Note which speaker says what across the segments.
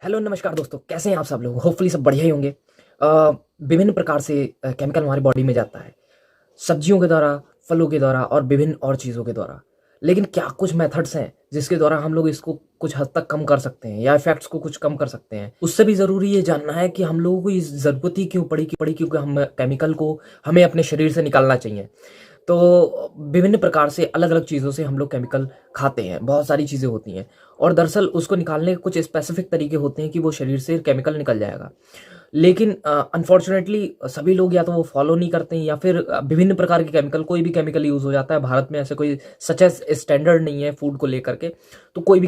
Speaker 1: Hello नमस्कार दोस्तों, कैसे हैं आप सब लोग। होपफुली सब बढ़िया ही होंगे। विभिन्न प्रकार से केमिकल हमारी बॉडी में जाता है, सब्जियों के द्वारा, फलों के द्वारा और विभिन्न और चीज़ों के द्वारा। लेकिन क्या कुछ मेथड्स हैं जिसके द्वारा हम लोग इसको कुछ हद तक कम कर सकते हैं या इफेक्ट्स को कुछ कम कर सकते हैं। उससे भी ज़रूरी ये जानना है कि हम लोगों को इस ज़रूरत ही क्यों पड़ी क्योंकि हम केमिकल को हमें अपने शरीर से निकालना चाहिए। तो विभिन्न प्रकार से अलग-अलग चीज़ों से हम लोग केमिकल खाते हैं, बहुत सारी चीज़ें होती हैं और दरअसल उसको निकालने के कुछ स्पेसिफिक तरीके होते हैं कि वो शरीर से केमिकल निकल जाएगा। लेकिन अनफॉर्चुनेटली सभी लोग या तो वो फॉलो नहीं करते हैं या फिर विभिन्न प्रकार के केमिकल, कोई भी केमिकल यूज़ हो जाता है। भारत में ऐसे कोई सच एज़ स्टैंडर्ड नहीं है फूड को लेकर के, तो कोई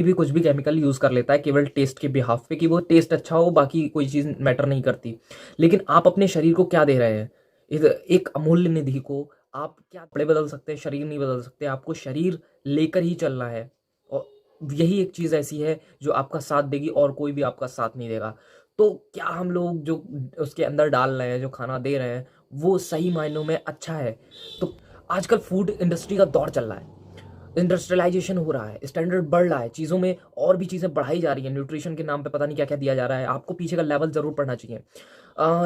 Speaker 1: भी कुछ भी केमिकल यूज़ कर लेता है केवल टेस्ट के बिहाफ़ पे कि वो टेस्ट अच्छा हो, बाकी कोई चीज़ मैटर नहीं करती। लेकिन आप अपने शरीर को क्या दे रहे हैं? एक अमूल्य निधि को आप क्या कपड़े बदल सकते हैं, शरीर नहीं बदल सकते। आपको शरीर लेकर ही चलना है और यही एक चीज़ ऐसी है जो आपका साथ देगी और कोई भी आपका साथ नहीं देगा। तो क्या हम लोग जो उसके अंदर डाल रहे हैं, जो खाना दे रहे हैं, वो सही मायनों में अच्छा है? तो आजकल फूड इंडस्ट्री का दौर चल रहा है, इंडस्ट्रियलाइजेशन हो रहा है, स्टैंडर्ड बढ़ रहा है, चीज़ों में और भी चीज़ें बढ़ाई जा रही हैं, न्यूट्रिशन के नाम पे पता नहीं क्या-क्या दिया जा रहा है। आपको पीछे का लेवल ज़रूर पढ़ना चाहिए।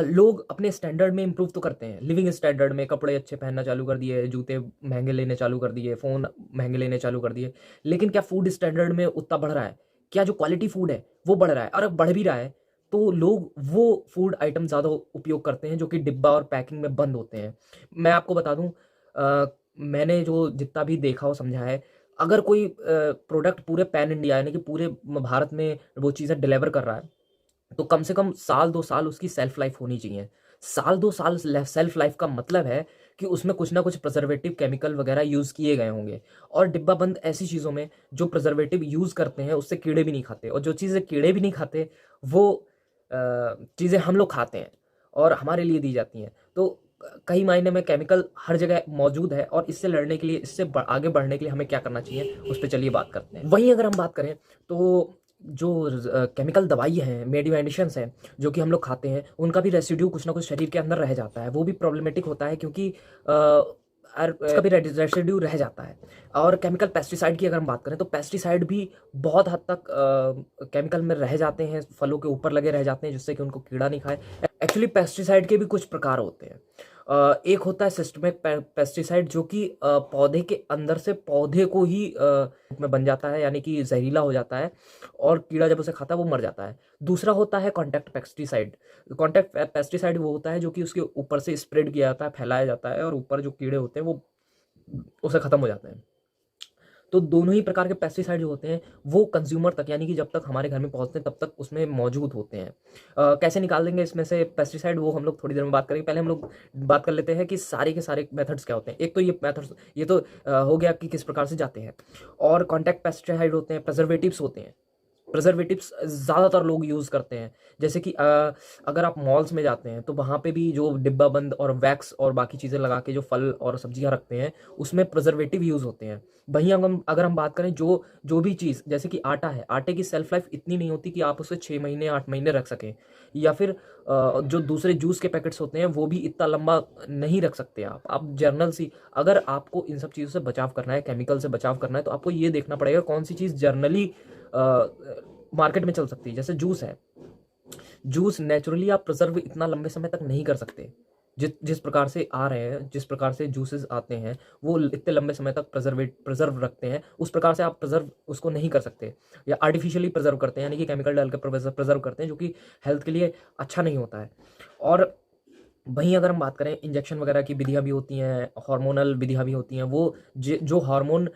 Speaker 1: लोग अपने स्टैंडर्ड में इम्प्रूव तो करते हैं, लिविंग स्टैंडर्ड में कपड़े अच्छे पहनना चालू कर दिए, जूते महँगे लेने चालू कर दिए, फ़ोन महँगे लेने चालू कर दिए। लेकिन क्या फूड स्टैंडर्ड में उतना बढ़ रहा है? क्या जो क्वालिटी फूड है, वो बढ़ रहा है? और अब बढ़ भी रहा है, तो लोग वो फूड आइटम ज़्यादा उपयोग करते हैं जो कि डिब्बा और पैकिंग में बंद होते हैं। मैं आपको बता दूँ, मैंने जो जितना भी देखा और समझा है, अगर कोई प्रोडक्ट पूरे पैन इंडिया यानी कि पूरे भारत में वो चीज़ें डिलीवर कर रहा है, तो कम से कम साल 2 साल उसकी शेल्फ लाइफ होनी चाहिए। साल 2 साल शेल्फ लाइफ का मतलब है कि उसमें कुछ ना कुछ प्रिजर्वेटिव केमिकल वगैरह यूज़ किए गए होंगे। और डिब्बा बंद ऐसी चीज़ों में जो प्रिजर्वेटिव यूज़ करते हैं उससे कीड़े भी नहीं खाते, और जो चीज़ें कीड़े भी नहीं खाते वो चीज़ें हम लोग खाते हैं और हमारे लिए दी जाती हैं। तो कई मायने में केमिकल हर जगह मौजूद है और इससे लड़ने के लिए, इससे आगे बढ़ने के लिए हमें क्या करना चाहिए, उस पर चलिए बात करते हैं। वहीं अगर हम बात करें तो जो केमिकल दवाई हैं, मेडिसिन्स हैं, जो कि हम लोग खाते हैं, उनका भी रेसिड्यू कुछ ना कुछ शरीर के अंदर रह जाता है। वो भी प्रॉब्लमेटिक होता है क्योंकि उसका भी रेसिड्यू रह जाता है। और केमिकल पेस्टिसाइड की अगर हम बात करें तो पेस्टिसाइड भी बहुत हद तक केमिकल में रह जाते हैं, फलों के ऊपर लगे रह जाते हैं जिससे कि उनको कीड़ा नहीं खाए। एक्चुअली पेस्टिसाइड के भी कुछ प्रकार होते हैं। एक होता है सिस्टमिक पेस्टिसाइड जो कि पौधे के अंदर से पौधे को ही में बन जाता है, यानी कि जहरीला हो जाता है और कीड़ा जब उसे खाता है वो मर जाता है। दूसरा होता है कॉन्टैक्ट पेस्टिसाइड। कॉन्टैक्ट पेस्टिसाइड वो होता है जो कि उसके ऊपर से स्प्रेड किया जाता है, फैलाया जाता है और ऊपर जो कीड़े होते हैं वो उसे खत्म हो जाते हैं। तो दोनों ही प्रकार के पेस्टिसाइड जो होते हैं वो कंज्यूमर तक, यानी कि जब तक हमारे घर में पहुंचते हैं तब तक उसमें मौजूद होते हैं। कैसे निकाल देंगे इसमें से पेस्टिसाइड, वो हम लोग थोड़ी देर में बात करेंगे। पहले हम लोग बात कर लेते हैं कि सारे के सारे मेथड्स क्या होते हैं। एक तो ये मेथड्स, ये तो हो गया कि किस प्रकार से जाते हैं। और कॉन्टैक्ट पेस्टिसाइड होते हैं, प्रिजर्वेटिव्स होते हैं। प्रिजर्वेटिव्स ज़्यादातर लोग यूज़ करते हैं। जैसे कि अगर आप मॉल्स में जाते हैं तो वहाँ पे भी जो डिब्बा बंद और वैक्स और बाकी चीज़ें लगा के जो फल और सब्जियाँ रखते हैं उसमें प्रिजर्वेटिव यूज़ होते हैं। वहीं अगर हम बात करें जो जो भी चीज़, जैसे कि आटा है, आटे की शेल्फ लाइफ इतनी नहीं होती कि आप उसे 6 महीने 8 महीने रख सकें। या फिर जो दूसरे जूस के पैकेट्स होते हैं वो भी इतना लंबा नहीं रख सकते आप जर्नल सी, अगर आपको इन सब चीज़ों से बचाव करना है, केमिकल से बचाव करना है, तो आपको ये देखना पड़ेगा कौन सी चीज़ जर्नली मार्केट में चल सकती है। जैसे जूस है, जूस नेचुरली आप प्रिजर्व इतना लंबे समय तक नहीं कर सकते। जिस जिस प्रकार से आ रहे हैं, जिस प्रकार से जूसेस आते हैं वो इतने लंबे समय तक प्रिजर्व रखते हैं, उस प्रकार से आप प्रिजर्व उसको नहीं कर सकते। या आर्टिफिशियली प्रिजर्व करते हैं, यानी कि केमिकल डाल कर प्रिजर्व करते हैं, जो कि हेल्थ के लिए अच्छा नहीं होता है। और वहीं अगर हम बात करें, इंजेक्शन वगैरह की विधियाँ भी होती हैं, हार्मोनल विधियाँ भी होती हैं। वो जो हार्मोन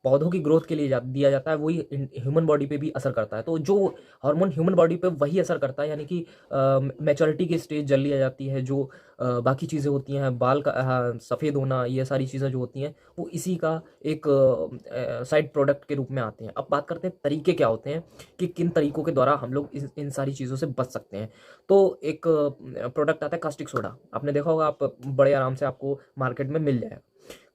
Speaker 1: पौधों की ग्रोथ के लिए दिया जाता है वही ह्यूमन बॉडी पे भी असर करता है। तो जो हार्मोन ह्यूमन बॉडी पे वही असर करता है, यानी कि मैच्योरिटी की स्टेज जल्दी आ जाती है। जो बाकी चीज़ें होती हैं, बाल का सफ़ेद होना, ये सारी चीज़ें जो होती हैं वो इसी का एक साइड प्रोडक्ट के रूप में आते हैं। अब बात करते हैं तरीके क्या होते हैं कि किन तरीकों के द्वारा हम लोग इन सारी चीज़ों से बच सकते हैं। तो एक प्रोडक्ट आता है कास्टिक सोडा, आपने देखा होगा, आप बड़े आराम से आपको मार्केट में मिल जाएगा।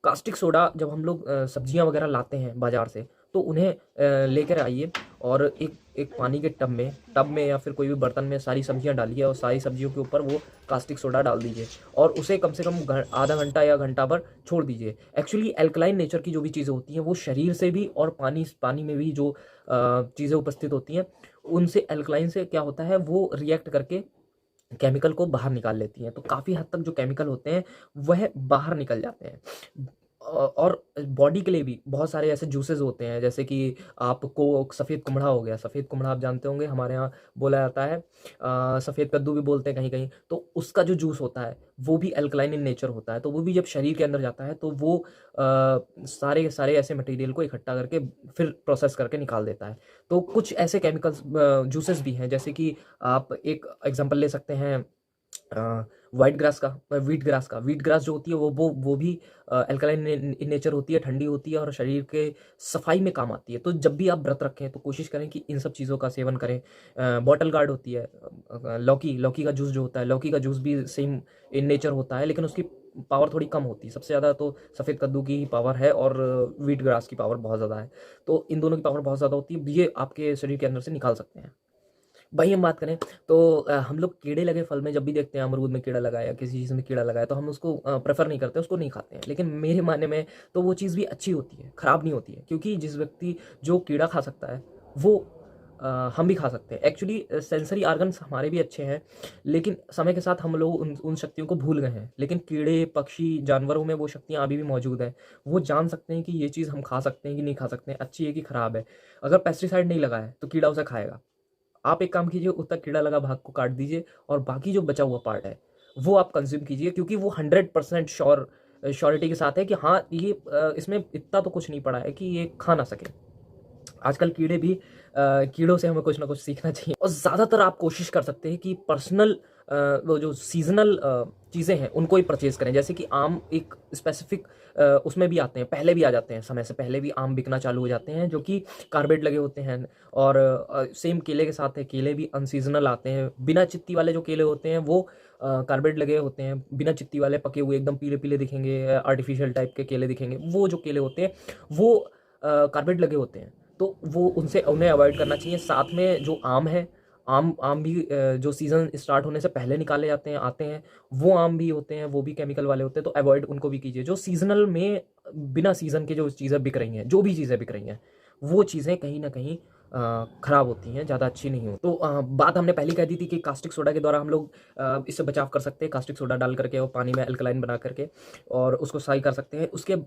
Speaker 1: कास्टिक सोडा जब हम लोग सब्जियां वगैरह लाते हैं बाजार से, तो उन्हें लेकर आइए और एक एक पानी के टब में या फिर कोई भी बर्तन में सारी सब्जियां डालिए और सारी सब्जियों के ऊपर वो कास्टिक सोडा डाल दीजिए और उसे कम से कम आधा घंटा या घंटा भर छोड़ दीजिए। एक्चुअली अल्कलाइन नेचर की जो भी चीज़ें होती हैं वो शरीर से भी और पानी में भी जो चीज़ें उपस्थित होती हैं उनसे, अल्कलाइन से क्या होता है वो रिएक्ट करके केमिकल को बाहर निकाल लेती हैं। तो काफ़ी हद तक जो केमिकल होते हैं वह बाहर निकल जाते हैं। और बॉडी के लिए भी बहुत सारे ऐसे जूसेस होते हैं, जैसे कि आपको सफ़ेद कुम्हड़ा हो गया। सफ़ेद कुम्हड़ा आप जानते होंगे, हमारे यहाँ बोला जाता है, सफ़ेद कद्दू भी बोलते हैं कहीं कहीं। तो उसका जो जूस होता है वो भी अल्कलाइन इन नेचर होता है। तो वो भी जब शरीर के अंदर जाता है तो वो सारे सारे ऐसे मटेरियल को इकट्ठा करके फिर प्रोसेस करके निकाल देता है। तो कुछ ऐसे केमिकल्स जूसेस भी हैं, जैसे कि आप एक एग्जांपल ले सकते हैं व्हीट ग्रास जो होती है वो भी अल्कलाइन इन नेचर होती है, ठंडी होती है और शरीर के सफाई में काम आती है। तो जब भी आप व्रत रखें तो कोशिश करें कि इन सब चीज़ों का सेवन करें। बॉटल गार्ड होती है, लौकी का जूस जो होता है, लौकी का जूस भी सेम इन नेचर होता है, लेकिन उसकी पावर थोड़ी कम होती है। सबसे ज़्यादा तो सफ़ेद कद्दू की ही पावर है और व्हीट ग्रास की पावर बहुत ज़्यादा है। तो इन दोनों की पावर बहुत ज़्यादा होती है, ये आपके शरीर के अंदर से निकाल सकते हैं। वही हम बात करें तो हम लोग कीड़े लगे फल में जब भी देखते हैं, अमरूद में कीड़ा लगा या किसी चीज़ में कीड़ा लगा है, तो हम उसको प्रेफर नहीं करते, उसको नहीं खाते हैं। लेकिन मेरे मानने में तो वो चीज़ भी अच्छी होती है, ख़राब नहीं होती है, क्योंकि जिस व्यक्ति जो कीड़ा खा सकता है वो हम भी खा सकते हैं। एक्चुअली सेंसरी ऑर्गन्स हमारे भी अच्छे हैं, लेकिन समय के साथ हम लोग उन शक्तियों को भूल गए हैं। लेकिन कीड़े, पक्षी, जानवरों में वो शक्तियाँ अभी भी मौजूद हैं। वो जान सकते हैं कि ये चीज़ हम खा सकते हैं कि नहीं खा सकते हैं, अच्छी है कि ख़राब है। अगर पेस्टिसाइड नहीं लगा है तो कीड़ा उसे खाएगा। आप एक काम कीजिए, उतना कीड़ा लगा भाग को काट दीजिए और बाकी जो बचा हुआ पार्ट है वो आप कंज्यूम कीजिए, क्योंकि वो 100% श्योरिटी के साथ है कि हाँ ये इसमें इतना तो कुछ नहीं पड़ा है कि ये खा ना सके। आजकल कीड़े भी कीड़ों से हमें कुछ ना कुछ सीखना चाहिए। और ज़्यादातर आप कोशिश कर सकते हैं कि पर्सनल वो जो सीजनल चीज़ें हैं उनको ही परचेज़ करें। जैसे कि आम एक स्पेसिफिक उसमें भी आते हैं, पहले भी आ जाते हैं, समय से पहले भी आम बिकना चालू हो जाते हैं जो कि कार्बेट लगे होते हैं। और सेम केले के साथ है, केले भी अनसीजनल आते हैं। बिना चित्ती वाले जो केले होते हैं वो कार्बेट लगे होते हैं, बिना चित्ती वाले पके हुए एकदम पीले पीले दिखेंगे, आर्टिफिशियल टाइप के केले दिखेंगे। वो जो केले होते हैं वो कार्बेट लगे होते हैं, तो वो उन्हें अवॉइड करना चाहिए। साथ में जो आम है, आम भी जो सीज़न स्टार्ट होने से पहले निकाले जाते हैं, आते हैं, वो आम भी होते हैं, वो भी केमिकल वाले होते हैं, तो अवॉइड उनको भी कीजिए। जो सीज़नल में बिना सीज़न के जो चीज़ें बिक रही हैं, जो भी चीज़ें बिक रही हैं, वो चीज़ें कहीं ना कहीं ख़राब होती हैं, ज़्यादा अच्छी नहीं हो। तो बात हमने पहले कह दी थी कि कास्टिक सोडा के द्वारा हम लोग इससे बचाव कर सकते हैं। कास्टिक सोडा डाल करके और पानी में अल्कलाइन बना करके और उसको सही कर सकते हैं। उसके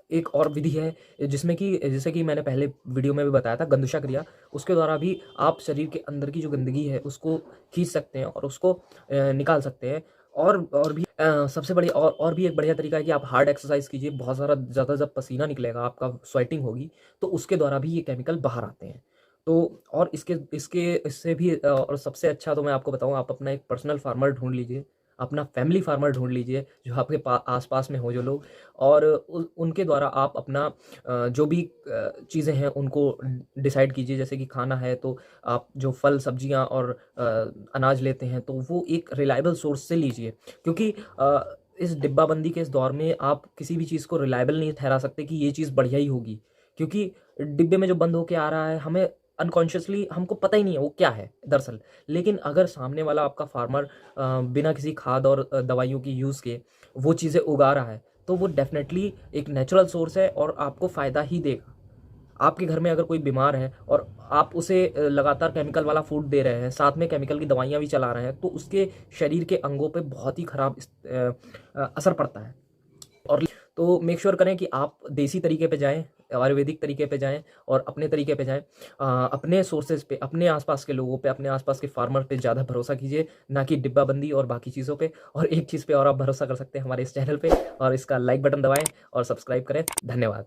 Speaker 1: एक और विधि है जिसमें कि, जैसे कि मैंने पहले वीडियो में भी बताया था, गंदुशा क्रिया। उसके द्वारा भी आप शरीर के अंदर की जो गंदगी है उसको खींच सकते हैं और उसको निकाल सकते हैं। और भी सबसे बड़ी और भी एक बढ़िया तरीका है कि आप हार्ड एक्सरसाइज कीजिए। बहुत सारा ज़्यादा जब पसीना निकलेगा, आपका स्वेटिंग होगी, तो उसके द्वारा भी ये केमिकल बाहर आते हैं। तो और इससे भी और सबसे अच्छा तो मैं आपको बताऊँ, आप अपना एक पर्सनल फार्मर ढूंढ लीजिए, अपना फैमिली फार्मर ढूंढ लीजिए जो आपके आसपास में हो जो लोग, और उनके द्वारा आप अपना जो भी चीज़ें हैं उनको डिसाइड कीजिए। जैसे कि खाना है तो आप जो फल, सब्जियां और अनाज लेते हैं तो वो एक रिलायबल सोर्स से लीजिए, क्योंकि इस डिब्बाबंदी के इस दौर में आप किसी भी चीज़ को रिलायबल नहीं ठहरा सकते कि ये चीज़ बढ़िया ही होगी, क्योंकि डिब्बे में जो बंद होके आ रहा है हमें अनकॉन्शियसली हमको पता ही नहीं है वो क्या है दरअसल। लेकिन अगर सामने वाला आपका फार्मर बिना किसी खाद और दवाइयों की यूज़ के वो चीज़ें उगा रहा है, तो वो डेफिनेटली एक नेचुरल सोर्स है और आपको फ़ायदा ही देगा। आपके घर में अगर कोई बीमार है और आप उसे लगातार केमिकल वाला फूड दे रहे हैं, साथ में केमिकल की दवाइयाँ भी चला रहे हैं, तो उसके शरीर के अंगों पे बहुत ही ख़राब असर पड़ता है। और तो मेक श्योर करें कि आप देसी तरीके पे जाएं, आयुर्वेदिक तरीके पे जाएं और अपने तरीके पे जाएं। अपने सोर्सेज पे, अपने आसपास के लोगों पे, अपने आसपास के फार्मर पे ज़्यादा भरोसा कीजिए, ना कि डिब्बाबंदी और बाकी चीज़ों पे। और एक चीज़ पे और आप भरोसा कर सकते हैं हमारे इस चैनल पे, और इसका लाइक बटन दबाएं और सब्सक्राइब करें। धन्यवाद।